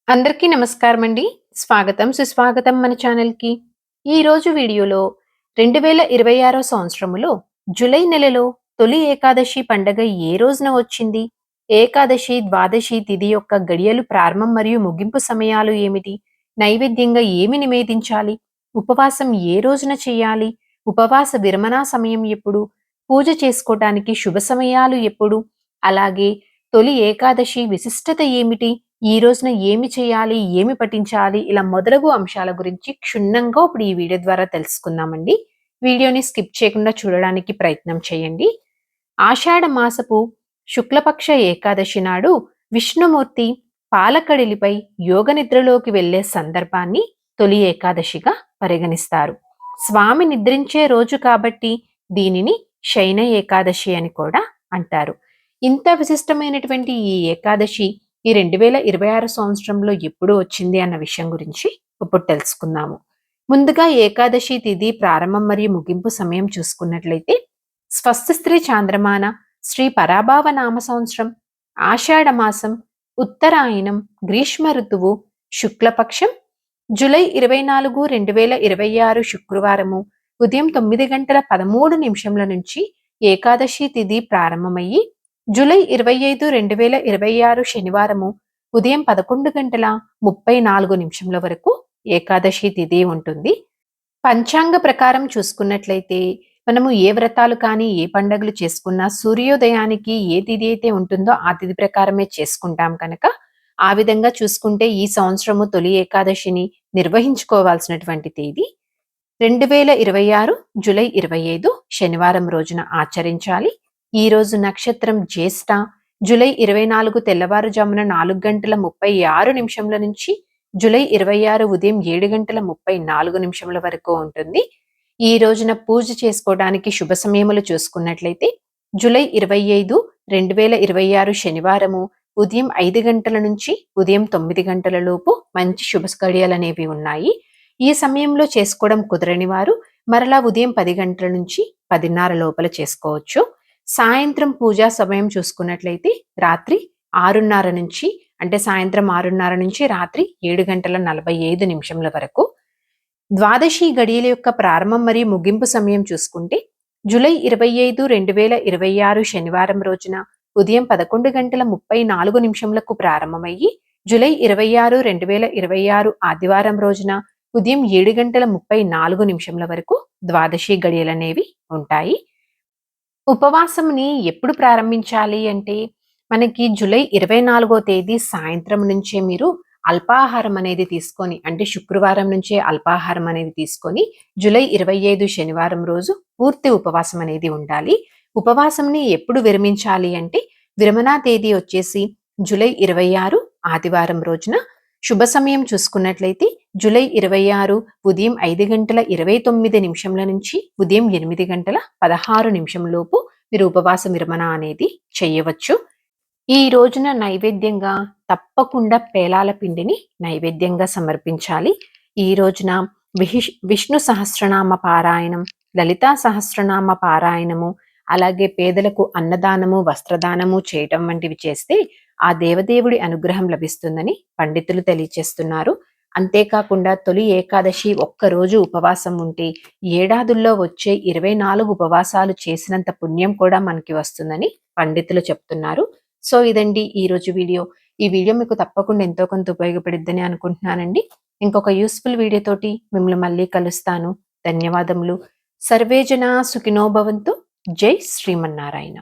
అందరికీ నమస్కారం అండి. స్వాగతం, సుస్వాగతం మన ఛానల్‌కి. ఈరోజు వీడియోలో 2026 సంవత్సరములో జూలై నెలలో తొలి ఏకాదశి పండగ ఏ రోజున వచ్చింది? ఏకాదశి, ద్వాదశి తిథి యొక్క గడియలు ప్రారంభం మరియు ముగింపు సమయాలు ఏమిటి? నైవేద్యంగా ఏమి నివేదించాలి? ఉపవాసం ఏ రోజున చేయాలి? ఉపవాస విరమణ సమయం ఎప్పుడు? పూజ చేసుకోవటానికి శుభ సమయాలు ఎప్పుడు? అలాగే తొలి ఏకాదశి విశిష్టత ఏమిటి? ఈ రోజున ఏమి చేయాలి? ఏమి పఠించాలి? ఇలా మొదలగు అంశాల గురించి క్షుణ్ణంగా ఇప్పుడు ఈ వీడియో ద్వారా తెలుసుకుందామండి. వీడియోని స్కిప్ చేయకుండా చూడడానికి ప్రయత్నం చేయండి. ఆషాఢ మాసపు శుక్లపక్ష ఏకాదశి నాడు విష్ణుమూర్తి పాలకడిలిపై యోగ నిద్రలోకి వెళ్లే సందర్భాన్ని తొలి ఏకాదశిగా పరిగణిస్తారు. స్వామి నిద్రించే రోజు కాబట్టి దీనిని శయన ఏకాదశి అని కూడా అంటారు. ఇంత విశిష్టమైనటువంటి ఈ ఏకాదశి ఈ 2026 సంవత్సరంలో ఎప్పుడు వచ్చింది అన్న విషయం గురించి ఇప్పుడు తెలుసుకుందాము. ముందుగా ఏకాదశి తిథి ప్రారంభం మరియు ముగింపు సమయం చూసుకున్నట్లయితే స్వస్తి చాంద్రమాన శ్రీ పరాభావ నామ సంవత్సరం ఆషాఢ మాసం ఉత్తరాయణం గ్రీష్మ ఋతువు శుక్లపక్షం జూలై 24, 2026 శుక్రవారము ఉదయం 9:13 నుంచి ఏకాదశి తిథి ప్రారంభమయ్యి జూలై 25, 2026 శనివారము ఉదయం 11:34 వరకు ఏకాదశి తిథి ఉంటుంది. పంచాంగ ప్రకారం చూసుకున్నట్లయితే మనము ఏ వ్రతాలు కానీ ఏ పండగలు చేసుకున్నా సూర్యోదయానికి ఏ తిథి అయితే ఉంటుందో ఆ తిథి ప్రకారమే చేసుకుంటాం కనుక ఆ విధంగా చూసుకుంటే ఈ సంవత్సరము తొలి ఏకాదశిని నిర్వహించుకోవాల్సినటువంటి తేదీ 2026 జూలై 25 శనివారం రోజున ఆచరించాలి. ఈ రోజు నక్షత్రం జ్యేష్ఠ జూలై 24 తెల్లవారుజామున 4:36 నుంచి జూలై 26 ఉదయం 7:34 వరకు ఉంటుంది. ఈ రోజున పూజ చేసుకోవడానికి శుభ సమయములు చూసుకున్నట్లయితే జూలై 25, 2026 శనివారము ఉదయం 5 గంటల నుంచి ఉదయం 9 గంటల లోపు మంచి శుభ గడియలు అనేవి ఉన్నాయి. ఈ సమయంలో చేసుకోవడం కుదరని వారు మరలా ఉదయం 10 గంటల నుంచి 10:30 లోపల చేసుకోవచ్చు. సాయంత్రం పూజా సమయం చూసుకున్నట్లయితే రాత్రి 6:30 నుంచి అంటే సాయంత్రం 6:30 నుంచి రాత్రి 7:45 వరకు. ద్వాదశి గడియల యొక్క ప్రారంభం మరియు ముగింపు సమయం చూసుకుంటే జూలై 25, 2026 శనివారం రోజున ఉదయం 11:34 ప్రారంభమయ్యి జూలై 26, 2026 ఆదివారం రోజున ఉదయం 7:34 వరకు ద్వాదశి గడియలనేవి ఉంటాయి. ఉపవాసంని ఎప్పుడు ప్రారంభించాలి అంటే మనకి జూలై 24వ తేదీ సాయంత్రం నుంచే మీరు అల్పాహారం అనేది తీసుకొని అంటే శుక్రవారం నుంచే అల్పాహారం అనేది తీసుకొని జూలై 25 శనివారం రోజు పూర్తి ఉపవాసం అనేది ఉండాలి. ఉపవాసంని ఎప్పుడు విరమించాలి అంటే విరమణ తేదీ వచ్చేసి జూలై 26 ఆదివారం రోజున. శుభ సమయం చూసుకున్నట్లయితే జూలై 26 ఉదయం 5:29 నుంచి ఉదయం 8:16 లోపు మీరు ఉపవాస విరమణ అనేది చేయవచ్చు. ఈ రోజున నైవేద్యంగా తప్పకుండా పేలాల పిండిని నైవేద్యంగా సమర్పించాలి. ఈ రోజున విష్ణు సహస్రనామ పారాయణం, లలితా సహస్రనామ పారాయణము, అలాగే పేదలకు అన్నదానము, వస్త్రదానము చేయటం వంటివి చేస్తే ఆ దేవదేవుడి అనుగ్రహం లభిస్తుందని పండితులు తెలియచేస్తున్నారు. అంతేకాకుండా తొలి ఏకాదశి ఒక్కరోజు ఉపవాసం ఉంటే ఏడాదుల్లో వచ్చే 24 ఉపవాసాలు చేసినంత పుణ్యం కూడా మనకి వస్తుందని పండితులు చెప్తున్నారు. సో ఇదండి ఈరోజు వీడియో. ఈ వీడియో మీకు తప్పకుండా ఎంతో కొంత ఉపయోగపడిద్దని అనుకుంటున్నానండి. ఇంకొక యూస్ఫుల్ వీడియో తోటి మిమ్మల్ని మళ్ళీ కలుస్తాను. ధన్యవాదములు. సర్వే జనా సుఖినో భవంతు. జై శ్రీమన్నారాయణ.